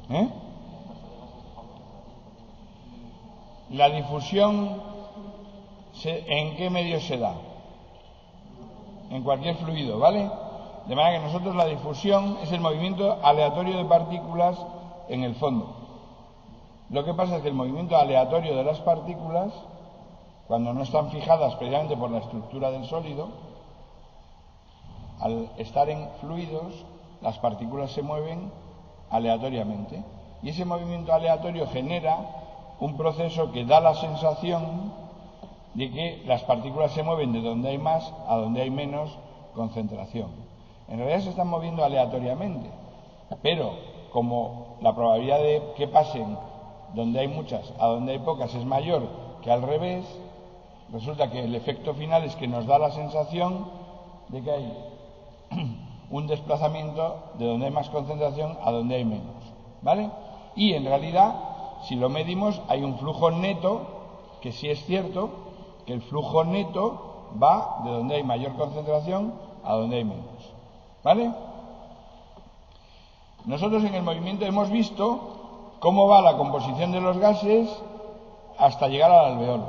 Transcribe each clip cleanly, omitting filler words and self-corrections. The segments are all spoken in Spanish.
¿Eh? La difusión, ¿en qué medio se da? En cualquier fluido, ¿vale? De manera que nosotros la difusión es el movimiento aleatorio de partículas en el fondo. Lo que pasa es que el movimiento aleatorio de las partículas, cuando no están fijadas precisamente por la estructura del sólido, al estar en fluidos, las partículas se mueven aleatoriamente. Y ese movimiento aleatorio genera un proceso que da la sensación de que las partículas se mueven de donde hay más a donde hay menos concentración. En realidad se están moviendo aleatoriamente, pero como la probabilidad de que pasen donde hay muchas a donde hay pocas es mayor que al revés, resulta que el efecto final es que nos da la sensación de que hay un desplazamiento de donde hay más concentración a donde hay menos, ¿vale? Y en realidad, si lo medimos, hay un flujo neto, que sí es cierto que el flujo neto va de donde hay mayor concentración a donde hay menos, ¿vale? Nosotros en el movimiento hemos visto cómo va la composición de los gases hasta llegar al alveolo,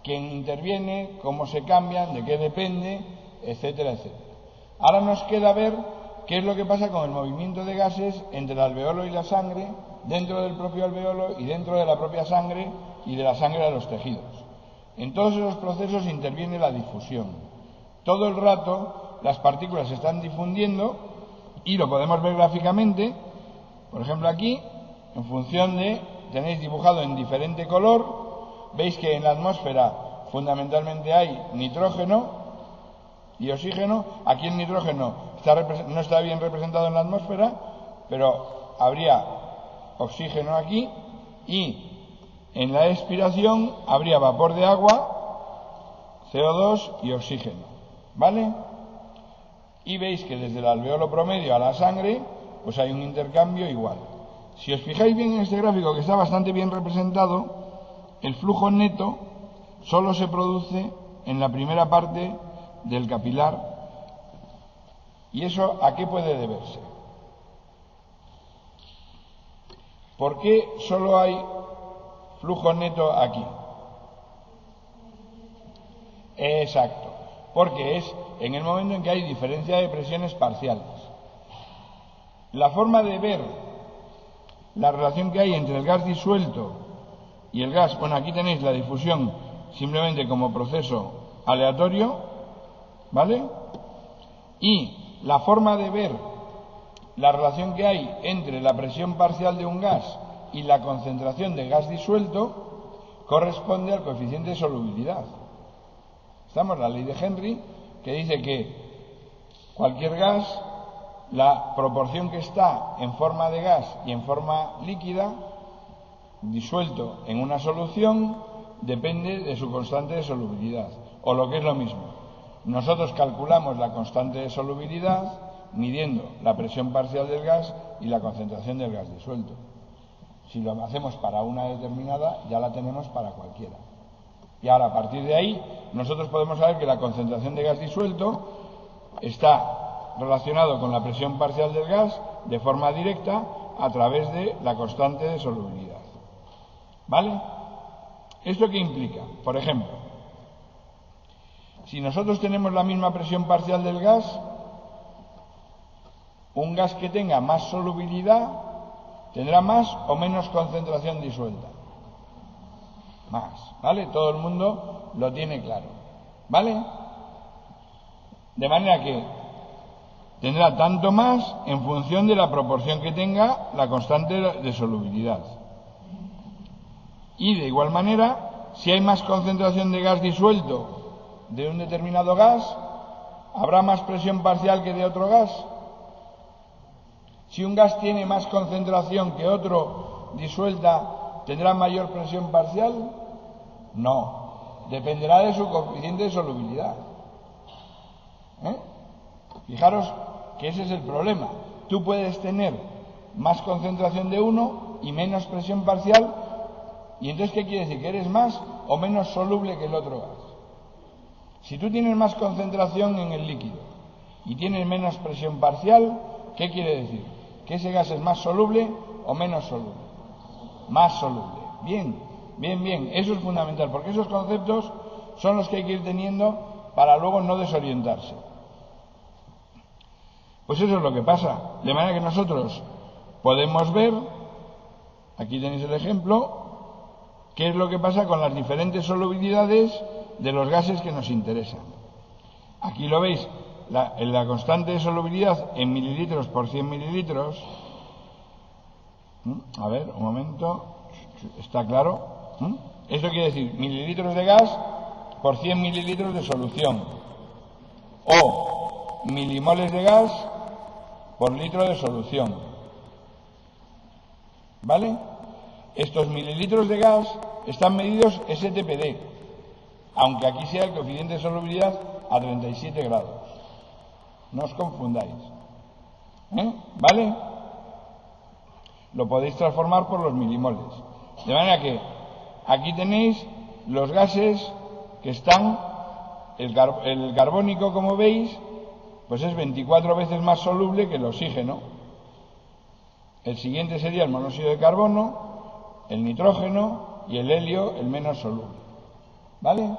quién interviene, cómo se cambian, de qué depende, etcétera, etcétera. Ahora nos queda ver qué es lo que pasa con el movimiento de gases entre el alveolo y la sangre, dentro del propio alveolo y dentro de la propia sangre y de la sangre de los tejidos. En todos esos procesos interviene la difusión. Todo el rato las partículas se están difundiendo y lo podemos ver gráficamente. Por ejemplo, aquí, en función de, tenéis dibujado en diferente color, veis que en la atmósfera fundamentalmente hay nitrógeno y oxígeno. Aquí el nitrógeno no está bien representado en la atmósfera, pero habría oxígeno aquí, y en la expiración habría vapor de agua, CO2 y oxígeno, ¿vale? Y veis que desde el alveolo promedio a la sangre pues hay un intercambio igual. Si os fijáis bien en este gráfico, que está bastante bien representado, el flujo neto solo se produce en la primera parte del capilar. ¿Y eso a qué puede deberse? ¿Por qué solo hay flujo neto aquí? Exacto, porque es en el momento en que hay diferencia de presiones parciales. La forma de ver la relación que hay entre el gas disuelto y el gas, bueno, aquí tenéis la difusión simplemente como proceso aleatorio, ¿vale? Y la forma de ver la relación que hay entre la presión parcial de un gas y la concentración de gas disuelto corresponde al coeficiente de solubilidad. Estamos en la ley de Henry, que dice que cualquier gas, la proporción que está en forma de gas y en forma líquida, disuelto en una solución, depende de su constante de solubilidad. O lo que es lo mismo, nosotros calculamos la constante de solubilidad midiendo la presión parcial del gas y la concentración del gas disuelto. Si lo hacemos para una determinada, ya la tenemos para cualquiera. Y ahora, a partir de ahí, nosotros podemos saber que la concentración de gas disuelto está relacionado con la presión parcial del gas de forma directa a través de la constante de solubilidad. ¿Vale? ¿Esto qué implica? Por ejemplo, si nosotros tenemos la misma presión parcial del gas, un gas que tenga más solubilidad tendrá más o menos concentración disuelta. Más, ¿vale? Todo el mundo lo tiene claro, ¿vale? De manera que tendrá tanto más en función de la proporción que tenga la constante de solubilidad. Y de igual manera, si hay más concentración de gas disuelto de un determinado gas, ¿habrá más presión parcial que de otro gas? Si un gas tiene más concentración que otro disuelta, ¿tendrá mayor presión parcial? No, dependerá de su coeficiente de solubilidad. Fijaros que ese es el problema. Tú puedes tener más concentración de uno y menos presión parcial, y entonces ¿qué quiere decir? ¿Que eres más o menos soluble que el otro gas? Si tú tienes más concentración en el líquido y tienes menos presión parcial, ¿qué quiere decir? ¿Que ese gas es más soluble o menos soluble? Más soluble. Bien, bien, bien. Eso es fundamental, porque esos conceptos son los que hay que ir teniendo para luego no desorientarse. Pues eso es lo que pasa. De manera que nosotros podemos ver, aquí tenéis el ejemplo, qué es lo que pasa con las diferentes solubilidades de los gases que nos interesan. Aquí lo veis, la constante de solubilidad en mililitros por 100 mililitros. A ver, un momento. ¿Está claro? Esto quiere decir mililitros de gas por 100 mililitros de solución. O milimoles de gas por litro de solución. ¿Vale? Estos mililitros de gas están medidos STPD, aunque aquí sea el coeficiente de solubilidad a 37 grados. No os confundáis. ¿Vale? Lo podéis transformar por los milimoles. De manera que aquí tenéis los gases que están, el carbónico, como veis, pues es 24 veces más soluble que el oxígeno. El siguiente sería el monóxido de carbono, el nitrógeno y el helio, el menos soluble. ¿Vale?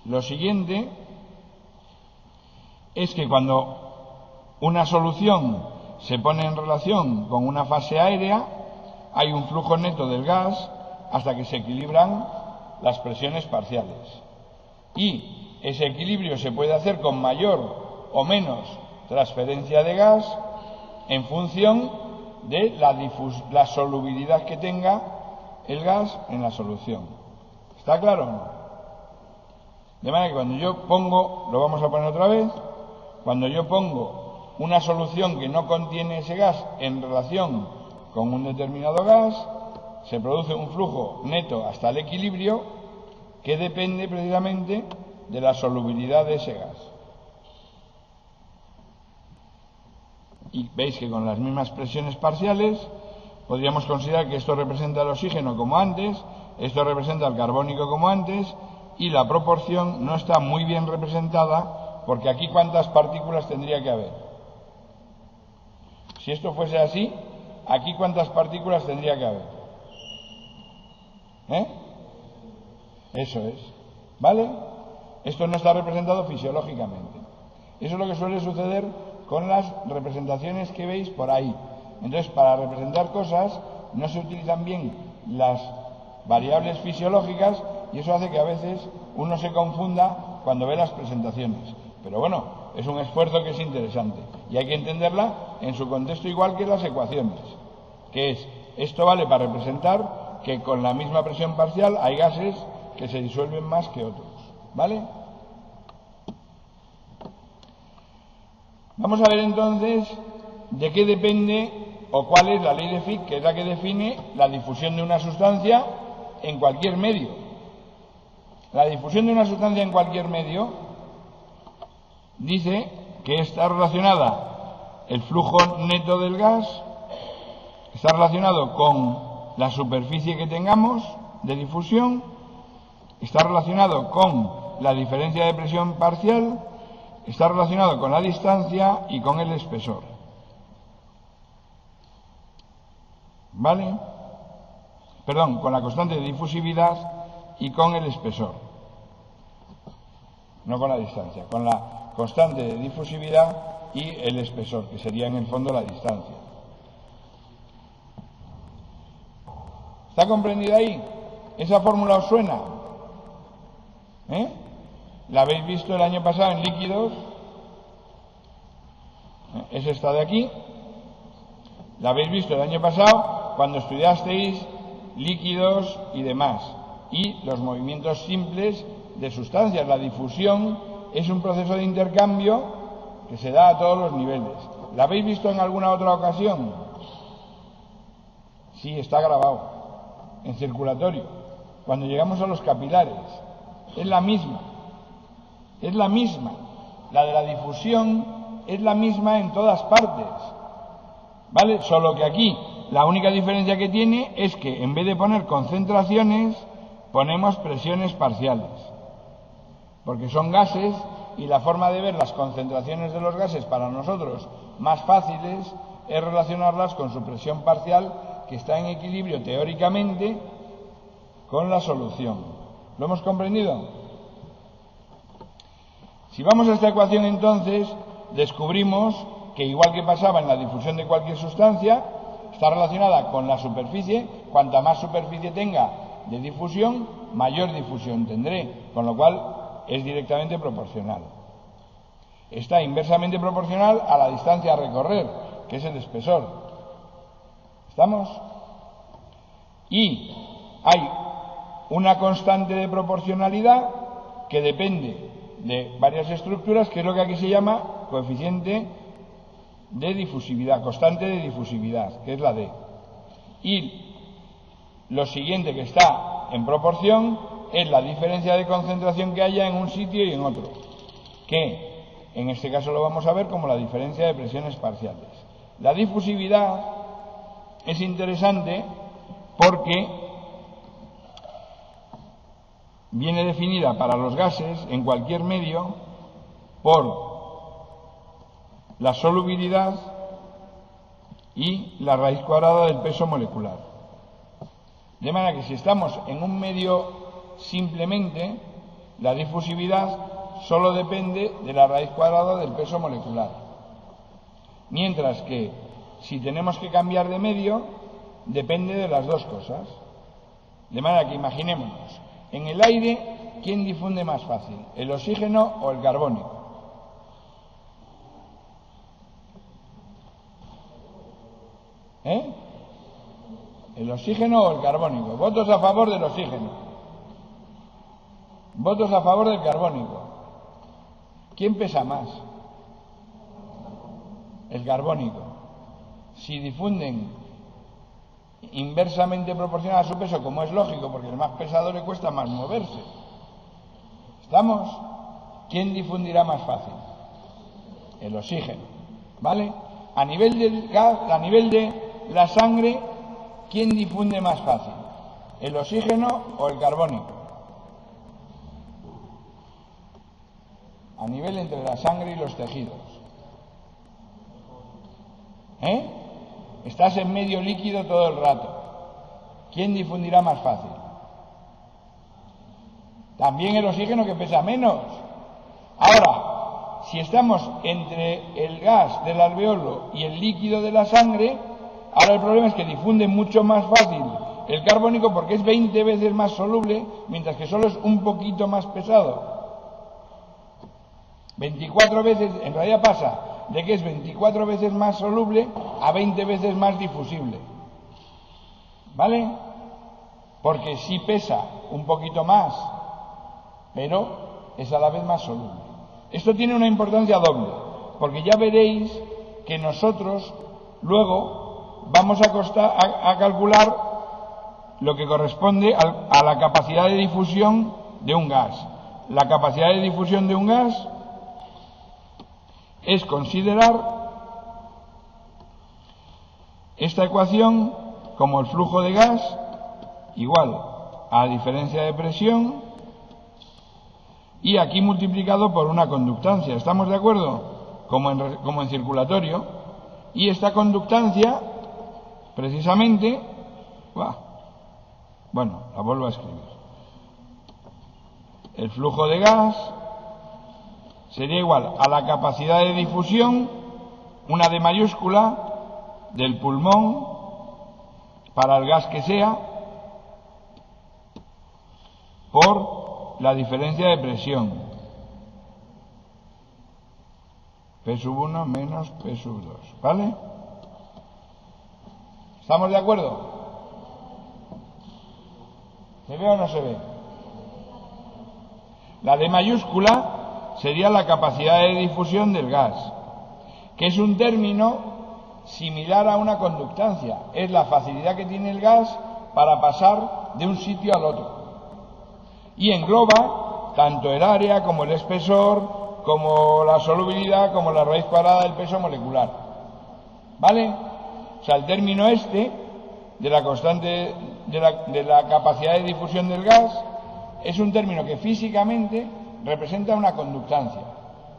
Lo siguiente es que cuando una solución se pone en relación con una fase aérea, hay un flujo neto del gas hasta que se equilibran las presiones parciales. Y ese equilibrio se puede hacer con mayor o menos transferencia de gas en función de la solubilidad que tenga el gas en la solución. ¿Está claro o no? De manera que cuando yo pongo, lo vamos a poner otra vez, cuando yo pongo una solución que no contiene ese gas en relación con un determinado gas, se produce un flujo neto hasta el equilibrio que depende precisamente de la solubilidad de ese gas. Y veis que con las mismas presiones parciales podríamos considerar que esto representa el oxígeno como antes, esto representa el carbónico como antes, y la proporción no está muy bien representada, porque aquí ¿cuántas partículas tendría que haber? Si esto fuese así, aquí ¿cuántas partículas tendría que haber? Eso es. ¿Vale? Esto no está representado fisiológicamente. Eso es lo que suele suceder con las representaciones que veis por ahí. Entonces, para representar cosas no se utilizan bien las variables fisiológicas, y eso hace que a veces uno se confunda cuando ve las presentaciones. Pero bueno, es un esfuerzo que es interesante y hay que entenderla en su contexto, igual que las ecuaciones, que es, esto vale para representar que con la misma presión parcial hay gases que se disuelven más que otros. ¿Vale? Vamos a ver entonces de qué depende o cuál es la ley de Fick, que es la que define la difusión de una sustancia en cualquier medio. La difusión de una sustancia en cualquier medio dice que está relacionada el flujo neto del gas, está relacionado con la superficie que tengamos de difusión, está relacionado con la diferencia de presión parcial, está relacionado con la distancia y con el espesor. ¿Vale? Perdón, con la constante de difusividad y con el espesor. No con la distancia, con la constante de difusividad y el espesor, que sería en el fondo la distancia. ¿Está comprendida ahí? ¿Esa fórmula os suena? ¿La habéis visto el año pasado en líquidos? Es esta de aquí. ¿La habéis visto el año pasado cuando estudiasteis líquidos y demás? Y los movimientos simples de sustancias. La difusión es un proceso de intercambio que se da a todos los niveles. ¿La habéis visto en alguna otra ocasión? Sí, está grabado en circulatorio. Cuando llegamos a los capilares, es la misma. Es la misma. La de la difusión es la misma en todas partes. ¿Vale? Solo que aquí la única diferencia que tiene es que en vez de poner concentraciones, ponemos presiones parciales. Porque son gases y la forma de ver las concentraciones de los gases para nosotros más fáciles es relacionarlas con su presión parcial, que está en equilibrio teóricamente con la solución. ¿Lo hemos comprendido? Si vamos a esta ecuación, entonces descubrimos que, igual que pasaba en la difusión de cualquier sustancia, está relacionada con la superficie. Cuanta más superficie tenga de difusión, mayor difusión tendré, con lo cual es directamente proporcional. Está inversamente proporcional a la distancia a recorrer, que es el espesor. ¿Estamos? Y hay una constante de proporcionalidad que depende de varias estructuras, que es lo que aquí se llama coeficiente de difusividad, constante de difusividad, que es la D. Y lo siguiente que está en proporción es la diferencia de concentración que haya en un sitio y en otro, que en este caso lo vamos a ver como la diferencia de presiones parciales. La difusividad es interesante porque viene definida para los gases en cualquier medio por la solubilidad y la raíz cuadrada del peso molecular. De manera que si estamos en un medio simplemente, la difusividad solo depende de la raíz cuadrada del peso molecular. Mientras que si tenemos que cambiar de medio, depende de las dos cosas. De manera que imaginémonos, en el aire, ¿quién difunde más fácil? ¿El oxígeno o el carbónico? ¿El oxígeno o el carbónico? Votos a favor del oxígeno. Votos a favor del carbónico. ¿Quién pesa más? El carbónico. Si difunden inversamente proporcional a su peso, como es lógico, porque el más pesado le cuesta más moverse. ¿Estamos? ¿Quién difundirá más fácil? El oxígeno. ¿Vale? A nivel del gas, a nivel de la sangre, ¿quién difunde más fácil? ¿El oxígeno o el carbónico? A nivel entre la sangre y los tejidos. Estás en medio líquido todo el rato. ¿Quién difundirá más fácil? También el oxígeno, que pesa menos. Ahora, si estamos entre el gas del alveolo y el líquido de la sangre, ahora el problema es que difunde mucho más fácil el carbónico, porque es 20 veces más soluble, mientras que solo es un poquito más pesado. 24 veces, en realidad pasa de que es 24 veces más soluble a 20 veces más difusible. ¿Vale? Porque sí pesa un poquito más, pero es a la vez más soluble. Esto tiene una importancia doble, porque ya veréis que nosotros luego vamos a calcular lo que corresponde a la capacidad de difusión de un gas. La capacidad de difusión de un gas es considerar esta ecuación como el flujo de gas igual a la diferencia de presión y aquí multiplicado por una conductancia. ¿Estamos de acuerdo? Como en circulatorio. Y esta conductancia, precisamente, bueno, la vuelvo a escribir. El flujo de gas sería igual a la capacidad de difusión, una D mayúscula, del pulmón, para el gas que sea, por la diferencia de presión. P1 menos P2. ¿Vale? ¿Estamos de acuerdo? ¿Se ve o no se ve? La D mayúscula sería la capacidad de difusión del gas, que es un término similar a una conductancia. Es la facilidad que tiene el gas para pasar de un sitio al otro. Y engloba tanto el área como el espesor, como la solubilidad, como la raíz cuadrada del peso molecular. ¿Vale? O sea, el término este de la constante de la capacidad de difusión del gas es un término que físicamente representa una conductancia.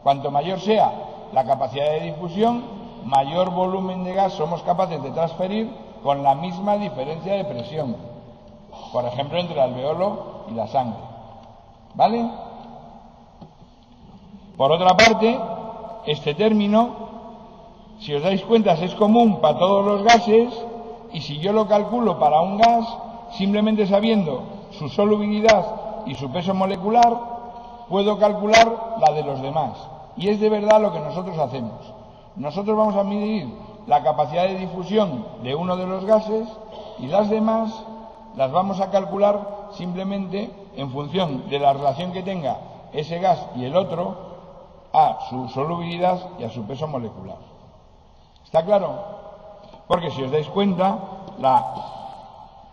Cuanto mayor sea la capacidad de difusión, mayor volumen de gas somos capaces de transferir con la misma diferencia de presión. Por ejemplo, entre el alveolo y la sangre. ¿Vale? Por otra parte, este término, si os dais cuenta, es común para todos los gases, y si yo lo calculo para un gas, simplemente sabiendo su solubilidad y su peso molecular, puedo calcular la de los demás. Y es de verdad lo que nosotros hacemos. Nosotros vamos a medir la capacidad de difusión de uno de los gases y las demás las vamos a calcular simplemente en función de la relación que tenga ese gas y el otro a su solubilidad y a su peso molecular. ¿Está claro? Porque si os dais cuenta, la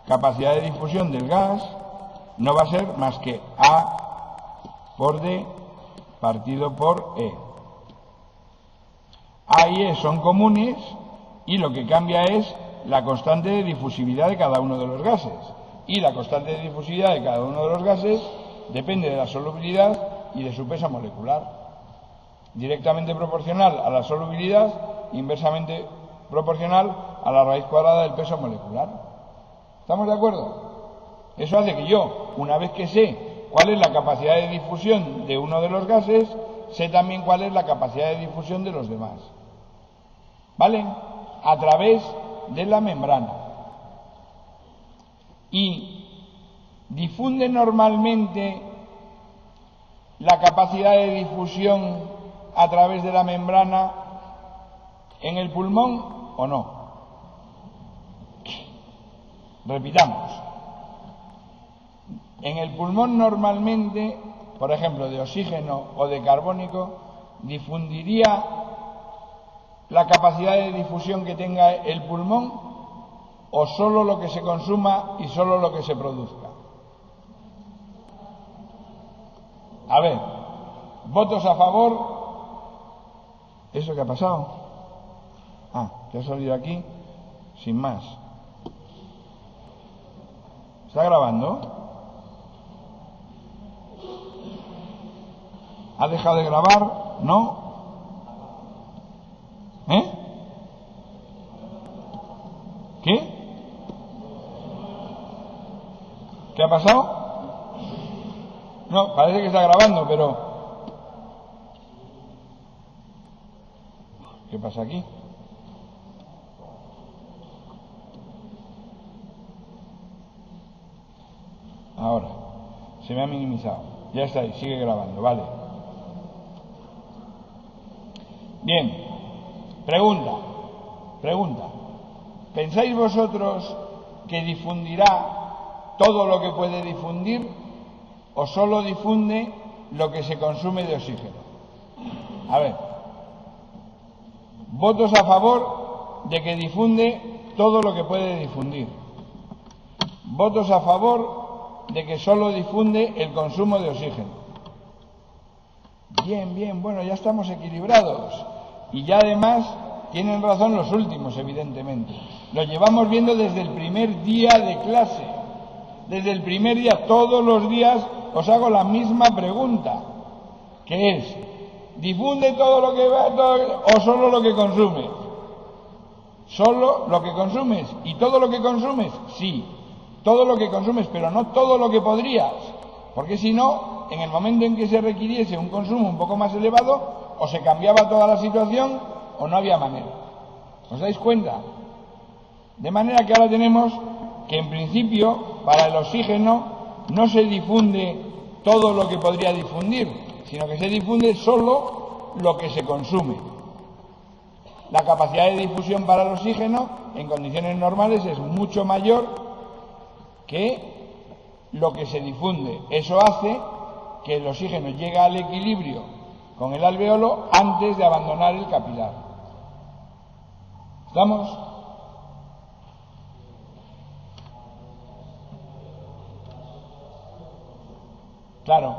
capacidad de difusión del gas no va a ser más que A por D partido por E. A y E son comunes y lo que cambia es la constante de difusividad de cada uno de los gases. Y la constante de difusividad de cada uno de los gases depende de la solubilidad y de su peso molecular. Directamente proporcional a la solubilidad, inversamente proporcional a la raíz cuadrada del peso molecular. ¿Estamos de acuerdo? Eso hace que yo, una vez que sé cuál es la capacidad de difusión de uno de los gases, sé también cuál es la capacidad de difusión de los demás. ¿Vale? A través de la membrana. Y difunde normalmente la capacidad de difusión a través de la membrana en el pulmón o no. Repitamos. En el pulmón normalmente, por ejemplo, de oxígeno o de carbónico, difundiría la capacidad de difusión que tenga el pulmón o solo lo que se consuma y solo lo que se produzca. A ver, votos a favor. ¿Eso qué ha pasado? Que ha salido aquí sin más. ¿Está grabando? ¿Ha dejado de grabar? ¿No? ¿Qué? ¿Qué ha pasado? No, parece que está grabando, pero... ¿Qué pasa aquí? Ahora, se me ha minimizado. Ya está ahí, sigue grabando, vale. Bien, pregunta. ¿Pensáis vosotros que difundirá todo lo que puede difundir o solo difunde lo que se consume de oxígeno? A ver, votos a favor de que difunde todo lo que puede difundir. Votos a favor de que solo difunde el consumo de oxígeno. Bien, bueno, ya estamos equilibrados. Y ya además tienen razón los últimos, evidentemente. Lo llevamos viendo desde el primer día de clase. Desde el primer día, todos los días, os hago la misma pregunta, que es, ¿difunde todo lo que va o solo lo que consumes? Solo lo que consumes. ¿Y todo lo que consumes? Sí, todo lo que consumes, pero no todo lo que podrías. Porque si no, en el momento en que se requiriese un consumo un poco más elevado, o se cambiaba toda la situación o no había manera. ¿Os dais cuenta? De manera que ahora tenemos que en principio para el oxígeno no se difunde todo lo que podría difundir, sino que se difunde solo lo que se consume. La capacidad de difusión para el oxígeno en condiciones normales es mucho mayor que lo que se difunde. Eso hace que el oxígeno llegue al equilibrio con el alveolo antes de abandonar el capilar. ¿Estamos? Claro.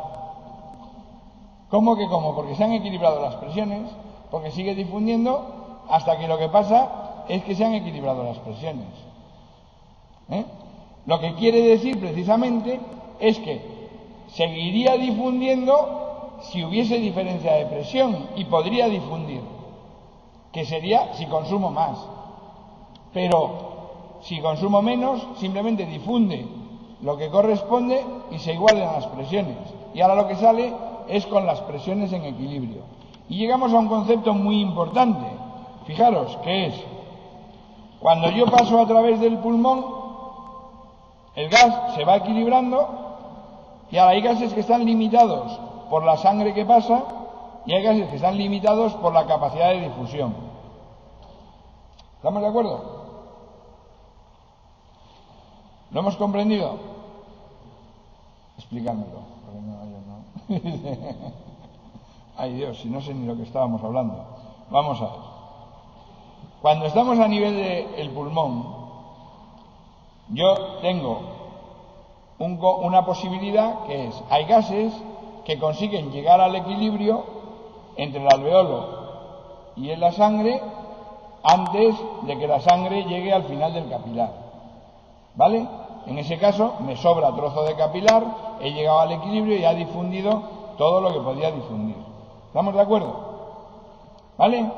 ¿Cómo que cómo? Porque se han equilibrado las presiones, porque sigue difundiendo hasta que lo que pasa es que se han equilibrado las presiones. Lo que quiere decir precisamente es que seguiría difundiendo si hubiese diferencia de presión y podría difundir, que sería si consumo más. Pero si consumo menos, simplemente difunde lo que corresponde y se igualan las presiones. Y ahora lo que sale es con las presiones en equilibrio. Y llegamos a un concepto muy importante. Fijaros, que es, cuando yo paso a través del pulmón, el gas se va equilibrando y ahora hay gases que están limitados por la sangre que pasa y hay gases que están limitados por la capacidad de difusión. ¿Estamos de acuerdo? ¿Lo hemos comprendido? Explícamelo, porque no, yo no. Ay Dios, si no sé ni lo que estábamos hablando. Vamos a ver. Cuando estamos a nivel del pulmón, yo tengo una posibilidad que es, hay gases que consiguen llegar al equilibrio entre el alveolo y en la sangre antes de que la sangre llegue al final del capilar. ¿Vale? En ese caso me sobra trozo de capilar, he llegado al equilibrio y ha difundido todo lo que podía difundir. ¿Estamos de acuerdo? ¿Vale?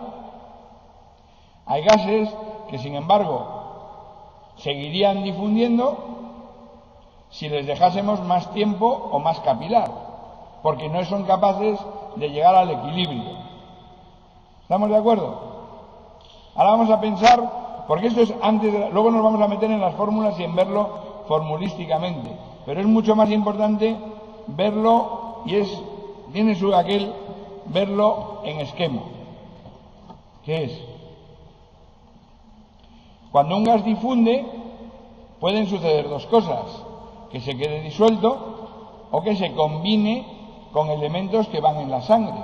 Hay gases que, sin embargo, seguirían difundiendo si les dejásemos más tiempo o más capilar, porque no son capaces de llegar al equilibrio. ¿Estamos de acuerdo? Ahora vamos a pensar, porque esto es antes, luego nos vamos a meter en las fórmulas y en verlo formulísticamente, pero es mucho más importante verlo, y tiene su aquel verlo en esquema, que es, cuando un gas difunde pueden suceder dos cosas: que se quede disuelto o que se combine con elementos que van en la sangre.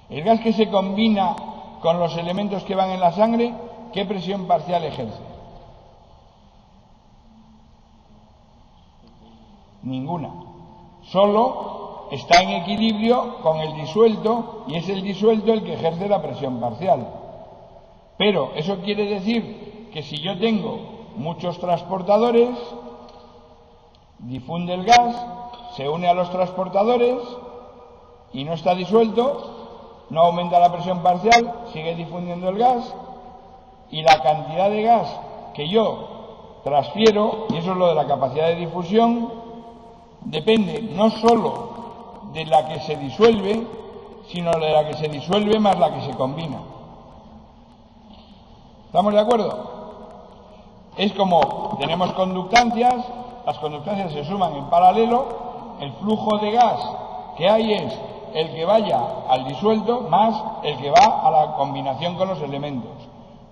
El gas que se combina con los elementos que van en la sangre, ¿qué presión parcial ejerce? Ninguna. Solo está en equilibrio con el disuelto y es el disuelto el que ejerce la presión parcial. Pero eso quiere decir que si yo tengo muchos transportadores, difunde el gas, se une a los transportadores y no está disuelto, no aumenta la presión parcial, sigue difundiendo el gas y la cantidad de gas que yo transfiero, y eso es lo de la capacidad de difusión, depende no solo de la que se disuelve, sino de la que se disuelve más la que se combina. ¿Estamos de acuerdo? Es como tenemos conductancias, las conductancias se suman en paralelo, el flujo de gas que hay es el que vaya al disuelto más el que va a la combinación con los elementos.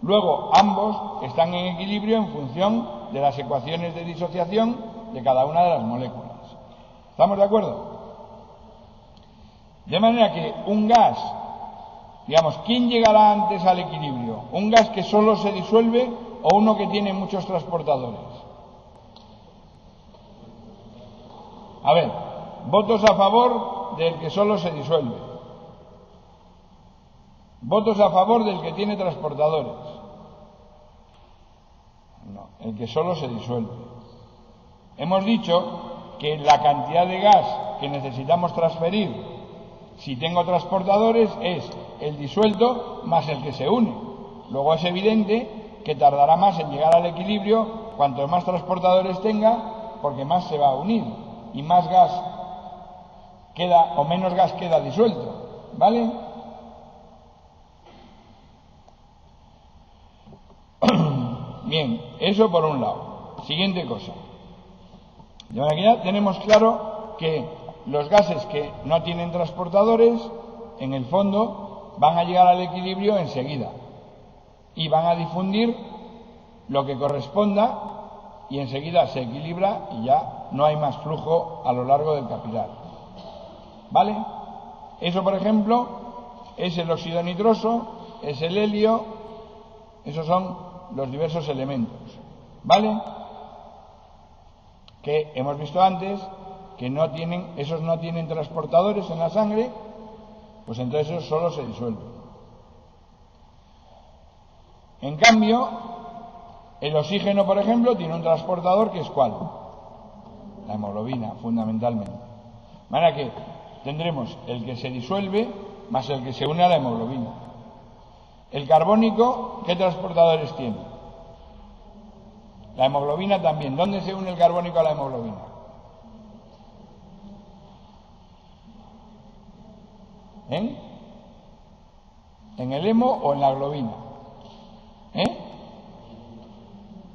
Luego ambos están en equilibrio en función de las ecuaciones de disociación de cada una de las moléculas. ¿Estamos de acuerdo? De manera que un gas, digamos, ¿quién llegará antes al equilibrio? ¿Un gas que solo se disuelve o uno que tiene muchos transportadores? A ver, votos a favor del que solo se disuelve. Votos a favor del que tiene transportadores. No, el que solo se disuelve. Hemos dicho que la cantidad de gas que necesitamos transferir, si tengo transportadores, es el disuelto más el que se une. Luego es evidente que tardará más en llegar al equilibrio cuanto más transportadores tenga, porque más se va a unir y más gas queda o menos gas queda disuelto, ¿vale? Bien, eso por un lado. Siguiente cosa. De manera que ya tenemos claro que los gases que no tienen transportadores, en el fondo, van a llegar al equilibrio enseguida y van a difundir lo que corresponda y enseguida se equilibra y ya no hay más flujo a lo largo del capilar. ¿Vale? Eso, por ejemplo, es el óxido nitroso, es el helio, esos son los diversos elementos. ¿Vale? Que hemos visto antes que esos no tienen transportadores en la sangre, pues entonces esos solo se disuelven. En cambio, el oxígeno, por ejemplo, tiene un transportador que es ¿cuál? La hemoglobina, fundamentalmente. De manera que tendremos el que se disuelve más el que se une a la hemoglobina. El carbónico, ¿qué transportadores tiene? La hemoglobina también. ¿Dónde se une el carbónico a la hemoglobina? ¿En el hemo o en la globina?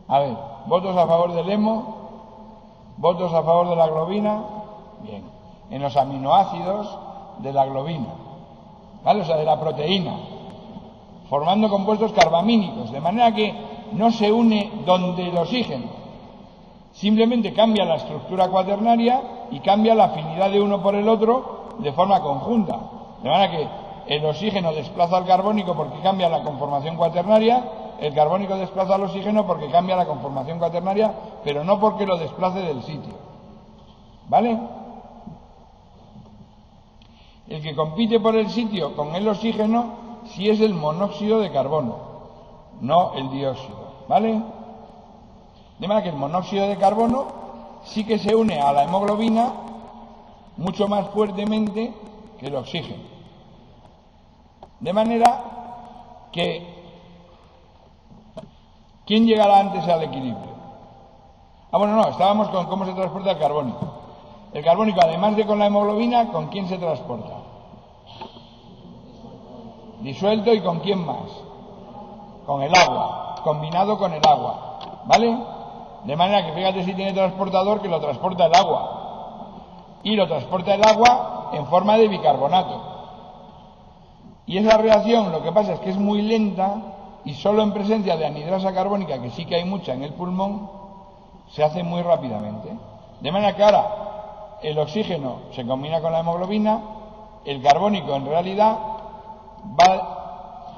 A ver, ¿votos a favor del hemo? ¿Votos a favor de la globina? Bien. En los aminoácidos de la globina, ¿vale? O sea, de la proteína, formando compuestos carbamínicos, de manera que no se une donde el oxígeno, simplemente cambia la estructura cuaternaria y cambia la afinidad de uno por el otro de forma conjunta, de manera que el oxígeno desplaza al carbónico porque cambia la conformación cuaternaria, el carbónico desplaza al oxígeno porque cambia la conformación cuaternaria, pero no porque lo desplace del sitio, ¿vale? El que compite por el sitio con el oxígeno sí es el monóxido de carbono, no el dióxido, ¿vale? De manera que el monóxido de carbono sí que se une a la hemoglobina mucho más fuertemente que el oxígeno. De manera que, ¿quién llegará antes al equilibrio? Bueno, no, estábamos con cómo se transporta el carbónico. El carbónico, además de con la hemoglobina, ¿con quién se transporta? Disuelto, ¿y con quién más? Con el agua, combinado con el agua, ¿vale? De manera que fíjate si tiene transportador, que lo transporta el agua. Y lo transporta el agua en forma de bicarbonato. Y esa reacción, lo que pasa es que es muy lenta y solo en presencia de anhidrasa carbónica, que sí que hay mucha en el pulmón, se hace muy rápidamente. De manera que ahora el oxígeno se combina con la hemoglobina, el carbónico en realidad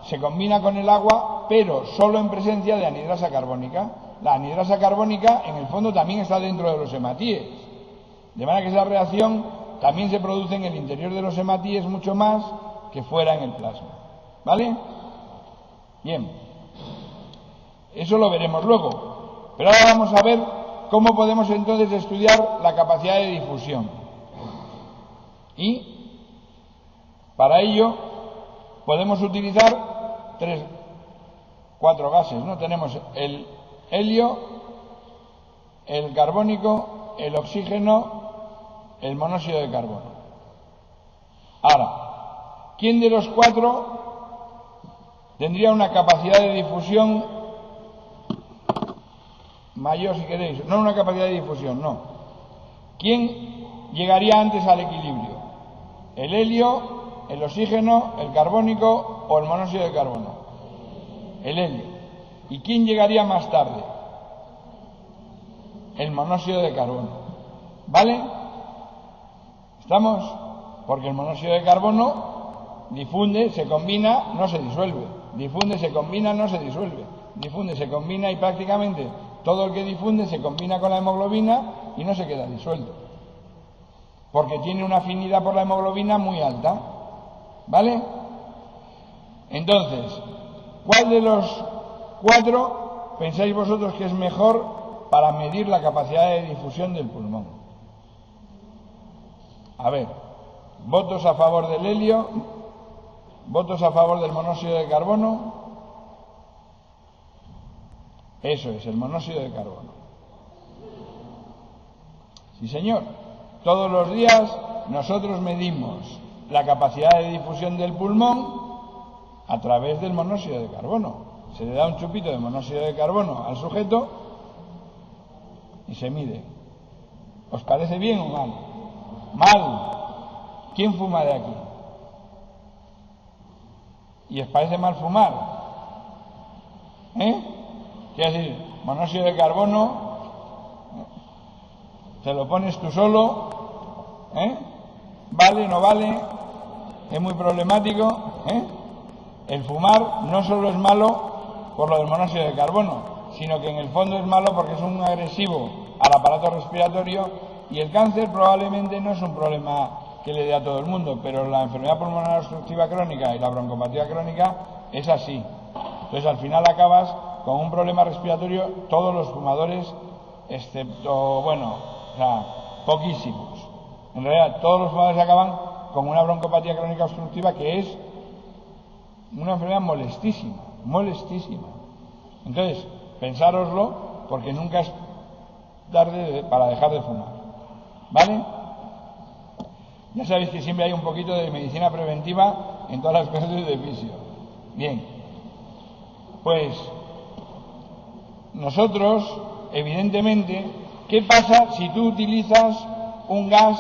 se combina con el agua, pero solo en presencia de anhidrasa carbónica. La anhidrasa carbónica en el fondo también está dentro de los hematíes, de manera que esa reacción también se produce en el interior de los hematíes mucho más que fuera en el plasma, ¿vale? Bien, eso lo veremos luego, pero ahora vamos a ver cómo podemos entonces estudiar la capacidad de difusión. Y para ello podemos utilizar 4 gases, ¿no? Tenemos el helio, el carbónico, el oxígeno, el monóxido de carbono. Ahora, ¿quién de los 4 tendría una capacidad de difusión mayor, si queréis? No una capacidad de difusión, no. ¿Quién llegaría antes al equilibrio? ¿El helio, el oxígeno, el carbónico o el monóxido de carbono? El helio. ¿Y quién llegaría más tarde? El monóxido de carbono. ¿Vale? ¿Estamos? Porque el monóxido de carbono difunde, se combina, no se disuelve. Difunde, se combina, no se disuelve. Difunde, se combina y prácticamente todo el que difunde se combina con la hemoglobina y no se queda disuelto. Porque tiene una afinidad por la hemoglobina muy alta. ¿Vale? Entonces, ¿cuál de los 4 pensáis vosotros que es mejor para medir la capacidad de difusión del pulmón? A ver, votos a favor del helio, votos a favor del monóxido de carbono. Eso es, el monóxido de carbono. Sí, señor. Todos los días nosotros medimos la capacidad de difusión del pulmón a través del monóxido de carbono. Se le da un chupito de monóxido de carbono al sujeto y se mide. ¿Os parece bien o mal? Mal. ¿Quién fuma de aquí? ¿Y os parece mal fumar? Quiero decir, monóxido de carbono, te lo pones tú solo, ¿vale, no vale? Es muy problemático, El fumar no solo es malo por lo del monóxido de carbono, sino que en el fondo es malo porque es un agresivo al aparato respiratorio, y el cáncer probablemente no es un problema que le dé a todo el mundo, pero la enfermedad pulmonar obstructiva crónica y la broncopatía crónica es así. Entonces al final acabas con un problema respiratorio, todos los fumadores, excepto, poquísimos. En realidad todos los fumadores acaban como una broncopatía crónica obstructiva, que es una enfermedad molestísima, molestísima. Entonces, pensároslo, porque nunca es tarde para dejar de fumar, ¿vale? Ya sabéis que siempre hay un poquito de medicina preventiva en todas las clases de fisio. Bien, pues nosotros, evidentemente, ¿qué pasa si tú utilizas un gas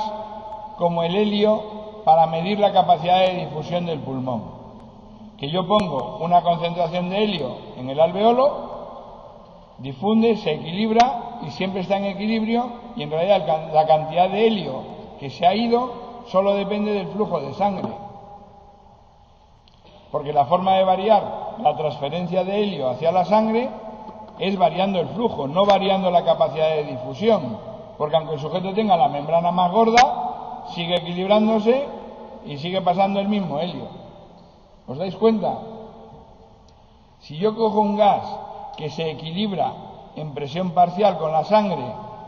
como el helio para medir la capacidad de difusión del pulmón? Que yo pongo una concentración de helio en el alveolo, difunde, se equilibra y siempre está en equilibrio, y en realidad la cantidad de helio que se ha ido solo depende del flujo de sangre, porque la forma de variar la transferencia de helio hacia la sangre es variando el flujo, no variando la capacidad de difusión, porque aunque el sujeto tenga la membrana más gorda, sigue equilibrándose y sigue pasando el mismo helio. ¿Os dais cuenta? Si yo cojo un gas que se equilibra en presión parcial con la sangre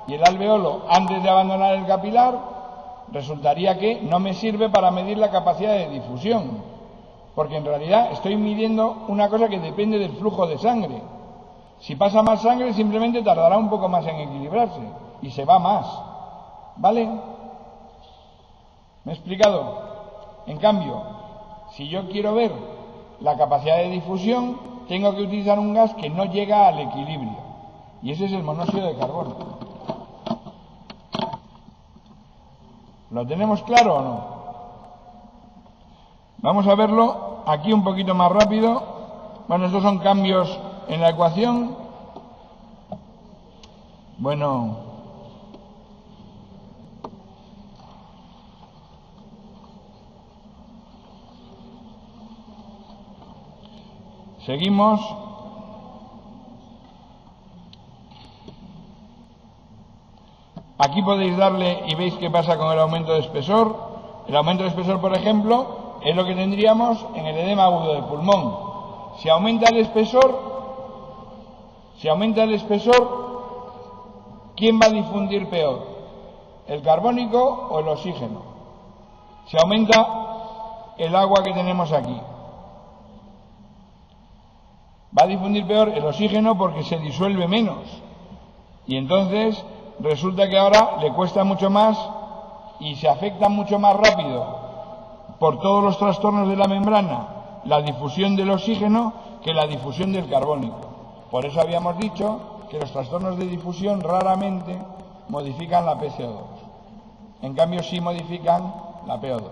y el alveolo antes de abandonar el capilar, resultaría que no me sirve para medir la capacidad de difusión, porque en realidad estoy midiendo una cosa que depende del flujo de sangre. Si pasa más sangre, simplemente tardará un poco más en equilibrarse y se va más, ¿vale? ¿Me he explicado? En cambio, si yo quiero ver la capacidad de difusión, tengo que utilizar un gas que no llega al equilibrio, y ese es el monóxido de carbono. ¿Lo tenemos claro o no? Vamos a verlo aquí un poquito más rápido. Bueno, estos son cambios en la ecuación. Bueno, seguimos. Aquí podéis darle y veis qué pasa con el aumento de espesor. El aumento de espesor, por ejemplo, es lo que tendríamos en el edema agudo del pulmón. Si aumenta el espesor, ¿quién va a difundir peor? ¿El carbónico o el oxígeno? Si aumenta el agua que tenemos aquí, va a difundir peor el oxígeno porque se disuelve menos. Y entonces resulta que ahora le cuesta mucho más y se afecta mucho más rápido por todos los trastornos de la membrana la difusión del oxígeno que la difusión del carbónico. Por eso habíamos dicho que los trastornos de difusión raramente modifican la PCO2. En cambio sí modifican la PO2.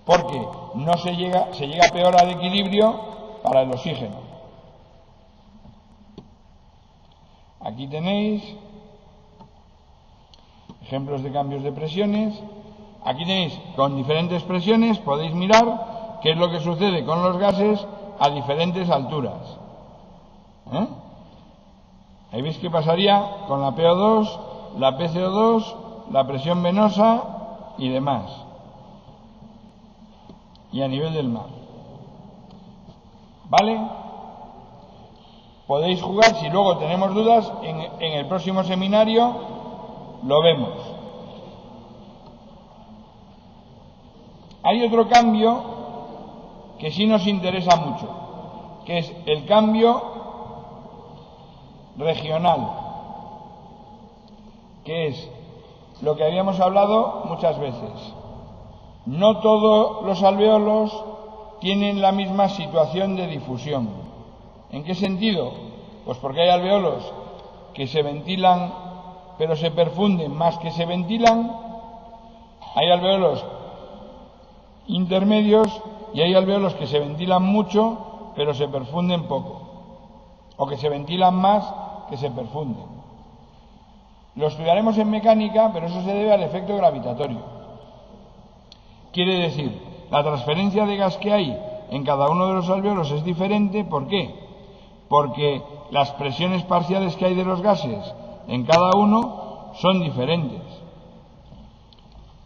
Porque no se llega peor al equilibrio para el oxígeno. Aquí tenéis ejemplos de cambios de presiones. Aquí tenéis con diferentes presiones, podéis mirar qué es lo que sucede con los gases a diferentes alturas. Ahí veis qué pasaría con la PO2, la PCO2, la presión venosa y demás. Y a nivel del mar. ¿Vale? Podéis jugar, si luego tenemos dudas, en el próximo seminario lo vemos. Hay otro cambio que sí nos interesa mucho, que es el cambio regional, que es lo que habíamos hablado muchas veces. No todos los alvéolos tienen la misma situación de difusión. ¿En qué sentido? Pues porque hay alvéolos que se ventilan pero se perfunden más que se ventilan, hay alvéolos intermedios y hay alvéolos que se ventilan mucho pero se perfunden poco, o que se ventilan más que se perfunden. Lo estudiaremos en mecánica, pero eso se debe al efecto gravitatorio. Quiere decir, la transferencia de gas que hay en cada uno de los alvéolos es diferente. ¿Por qué? Porque las presiones parciales que hay de los gases en cada uno son diferentes.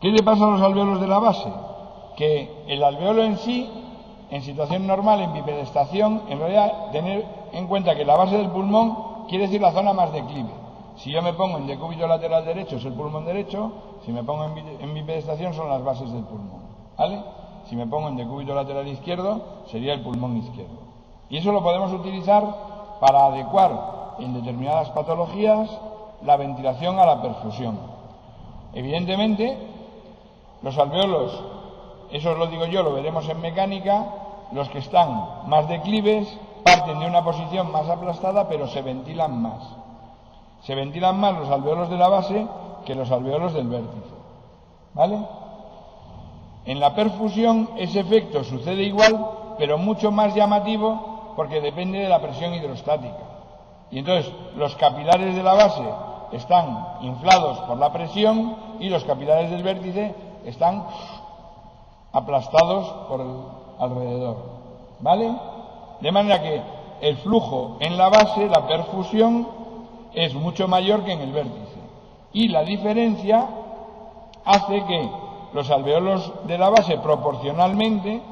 ¿Qué le pasa a los alvéolos de la base? Que el alvéolo en sí, en situación normal, en bipedestación, en realidad tener en cuenta que la base del pulmón quiere decir la zona más declive. Si yo me pongo en decúbito lateral derecho es el pulmón derecho, si me pongo en bipedestación son las bases del pulmón. ¿vale? Si me pongo en decúbito lateral izquierdo, sería el pulmón izquierdo. Y eso lo podemos utilizar para adecuar en determinadas patologías la ventilación a la perfusión. Evidentemente, los alveolos, eso os lo digo yo, lo veremos en mecánica, los que están más declives parten de una posición más aplastada, pero se ventilan más. Se ventilan más los alveolos de la base que los alveolos del vértice, ¿vale? En la perfusión ese efecto sucede igual, pero mucho más llamativo porque depende de la presión hidrostática. Y entonces los capilares de la base están inflados por la presión y los capilares del vértice están aplastados por el alrededor, ¿vale? De manera que el flujo en la base, la perfusión, es mucho mayor que en el vértice. Y la diferencia hace que los alveolos de la base proporcionalmente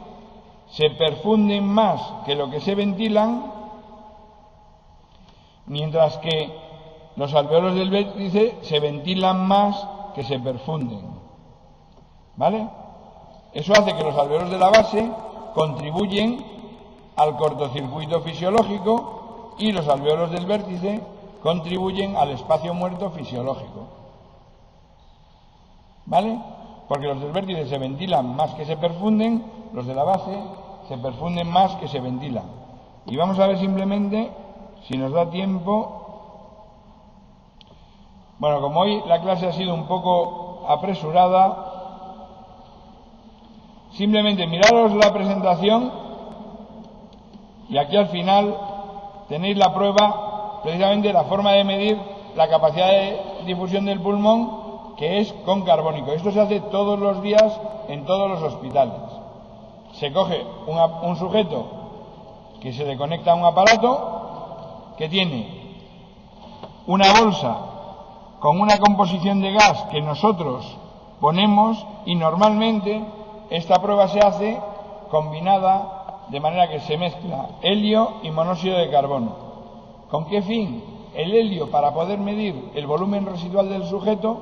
se perfunden más que lo que se ventilan, mientras que los alveolos del vértice se ventilan más que se perfunden, ¿vale? Eso hace que los alveolos de la base contribuyen al cortocircuito fisiológico y los alveolos del vértice contribuyen al espacio muerto fisiológico, ¿vale? Porque los del vértice se ventilan más que se perfunden, los de la base se perfunden más que se ventilan. Y vamos a ver simplemente, si nos da tiempo. Bueno, como hoy la clase ha sido un poco apresurada, simplemente miraros la presentación y aquí al final tenéis la prueba, precisamente la forma de medir la capacidad de difusión del pulmón, que es con carbónico. Esto se hace todos los días en todos los hospitales. Se coge un sujeto que se le conecta a un aparato que tiene una bolsa con una composición de gas que nosotros ponemos, y normalmente esta prueba se hace combinada de manera que se mezcla helio y monóxido de carbono. ¿Con qué fin? El helio para poder medir el volumen residual del sujeto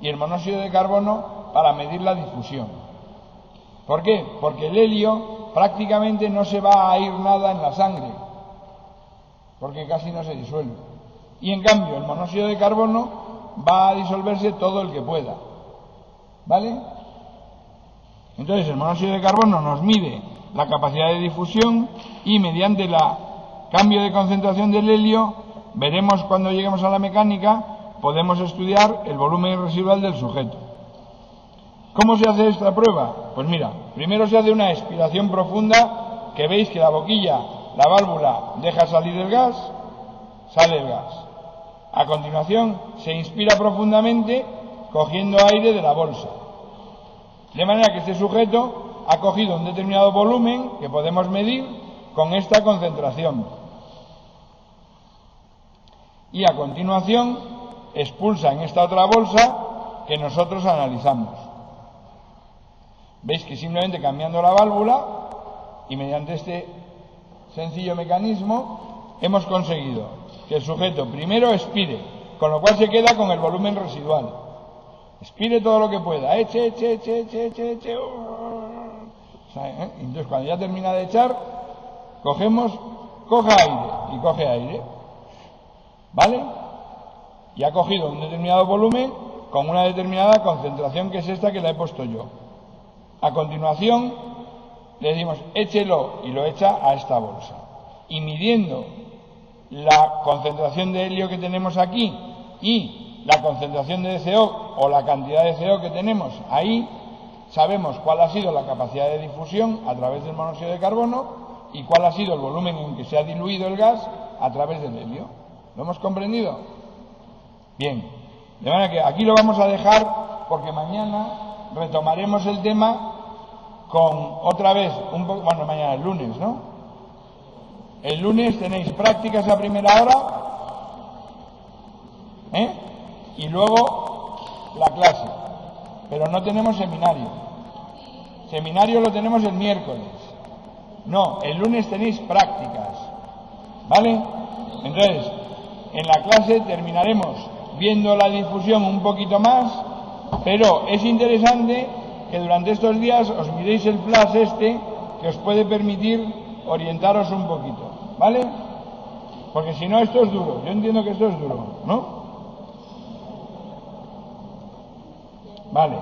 y el monóxido de carbono para medir la difusión. ¿Por qué? Porque el helio prácticamente no se va a ir nada en la sangre, porque casi no se disuelve. Y en cambio el monóxido de carbono va a disolverse todo el que pueda, ¿vale? Entonces el monóxido de carbono nos mide la capacidad de difusión y mediante el cambio de concentración del helio, veremos cuando lleguemos a la mecánica, podemos estudiar el volumen residual del sujeto. ¿Cómo se hace esta prueba? Pues mira, primero se hace una expiración profunda, que veis que la boquilla, la válvula, deja salir el gas, sale el gas. A continuación se inspira profundamente cogiendo aire de la bolsa. De manera que este sujeto ha cogido un determinado volumen que podemos medir con esta concentración. Y a continuación expulsa en esta otra bolsa que nosotros analizamos. Veis que simplemente cambiando la válvula y mediante este sencillo mecanismo hemos conseguido que el sujeto primero expire, con lo cual se queda con el volumen residual. Expire todo lo que pueda, eche. Entonces cuando ya termina de echar, coja aire y coge aire, ¿vale? Y ha cogido un determinado volumen con una determinada concentración, que es esta que la he puesto yo. A continuación le decimos échelo y lo echa a esta bolsa. Y midiendo la concentración de helio que tenemos aquí y la concentración de CO o la cantidad de CO que tenemos ahí, sabemos cuál ha sido la capacidad de difusión a través del monóxido de carbono y cuál ha sido el volumen en que se ha diluido el gas a través del helio. ¿Lo hemos comprendido? Bien, de manera que aquí lo vamos a dejar porque mañana retomaremos el tema con otra vez un poco, bueno, mañana el lunes, ¿no? El lunes tenéis prácticas a primera hora, y luego la clase, pero no tenemos seminario. Seminario lo tenemos el miércoles. No, el lunes tenéis prácticas, ¿vale? Entonces, en la clase terminaremos viendo la difusión un poquito más, pero es interesante que durante estos días os miréis el flash este, que os puede permitir orientaros un poquito, ¿vale? Porque si no, esto es duro. Yo entiendo que esto es duro, ¿no? Vale.